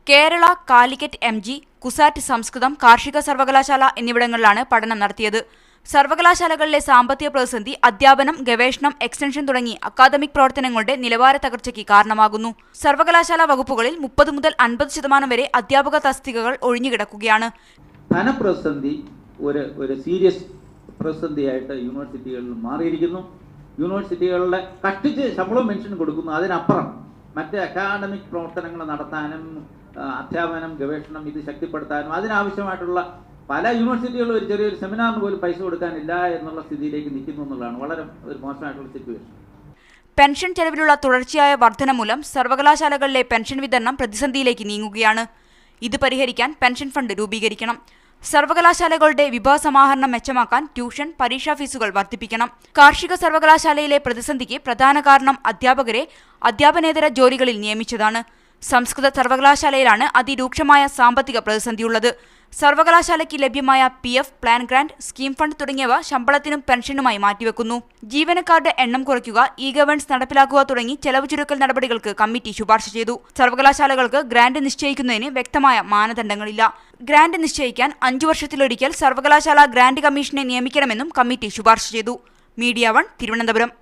Kerala, Calicut MG, CUSAT സംസ്കൃതം, കാർഷിക സർവകലാശാല എന്നിവിടങ്ങളിലാണ് പഠനം നടത്തിയത്. സർവകലാശാലകളിലെ സാമ്പത്തിക പ്രതിസന്ധി അധ്യാപനം, ഗവേഷണം, എക്സ്റ്റൻഷൻ തുടങ്ങി അക്കാദമിക് പ്രവർത്തനങ്ങളുടെ നിലവാര തകർച്ചയ്ക്ക് കാരണമാകുന്നു. സർവകലാശാല വകുപ്പുകളിൽ 30 മുതൽ 50% വരെ അധ്യാപക തസ്തികകൾ ഒഴിഞ്ഞുകിടക്കുകയാണ്. ധനപ്രതിസന്ധി ഒരു സീരിയസ് പ്രതിസന്ധിയായിട്ട് യൂണിവേഴ്സിറ്റികളിൽ മാറിയിരിക്കുന്നു. യൂണിവേഴ്സിറ്റികളുടെ കഷ്ടിച്ച് ശമ്പളം പെൻഷൻ കൊടുക്കുന്നു. അതിനപ്പുറം മറ്റ് അക്കാദമിക് പ്രവർത്തനങ്ങൾ നടത്താനും അധ്യാപനം, ഗവേഷണം ഇത് ശക്തിപ്പെടുത്താനും അതിനാവശ്യമായിട്ടുള്ള പല യൂണിവേഴ്സിറ്റികളും ഒരു ചെറിയൊരു സെമിനാറിന് പോലും പൈസ കൊടുക്കാനില്ല എന്നുള്ള സ്ഥിതിയിലേക്ക് നിൽക്കുന്നു എന്നുള്ളതാണ് വളരെ ഒരു മോശമായിട്ടുള്ള സിറ്റുവേഷൻ. പെൻഷൻ ചെലവിലുള്ള തുടർച്ചയായ വർധന മൂലം സർവകലാശാലകളിലെ പെൻഷൻ വിതരണം പ്രതിസന്ധിയിലേക്ക് നീങ്ങുകയാണ്. ഇത് പരിഹരിക്കാൻ പെൻഷൻ ഫണ്ട് രൂപീകരിക്കണം. സർവകലാശാലകളുടെ വിഭവസമാഹരണം മെച്ചമാക്കാൻ ട്യൂഷൻ, പരീക്ഷാ ഫീസുകൾ വർദ്ധിപ്പിക്കണം. കാർഷിക സർവകലാശാലയിലെ പ്രതിസന്ധിക്ക് പ്രധാന കാരണം അധ്യാപകരെ അധ്യാപനേതര ജോലികളിൽ നിയമിച്ചതാണ്. സംസ്കൃത സർവകലാശാലയിലാണ് അതിരൂക്ഷമായ സാമ്പത്തിക പ്രതിസന്ധിയുള്ളത്. സർവകലാശാലയ്ക്ക് ലഭ്യമായ PF, plan grant, scheme fund തുടങ്ങിയവ ശമ്പളത്തിനും പെൻഷനുമായി മാറ്റിവെക്കുന്നു. ജീവനക്കാരുടെ എണ്ണം കുറയ്ക്കുക, ഇ-ഗവേണൻസ് നടപ്പിലാക്കുക തുടങ്ങി ചെലവ് ചുരുക്കൽ നടപടികൾക്ക് കമ്മിറ്റി ശുപാർശ ചെയ്തു. സർവകലാശാലകൾക്ക് ഗ്രാന്റ് നിശ്ചയിക്കുന്നതിന് വ്യക്തമായ മാനദണ്ഡങ്ങളില്ല. ഗ്രാന്റ് നിശ്ചയിക്കാൻ 5 വർഷത്തിലൊരിക്കൽ സർവകലാശാല ഗ്രാന്റ് കമ്മീഷനെ നിയമിക്കണമെന്നും കമ്മിറ്റി ശുപാർശ ചെയ്തു. മീഡിയ 1, തിരുവനന്തപുരം.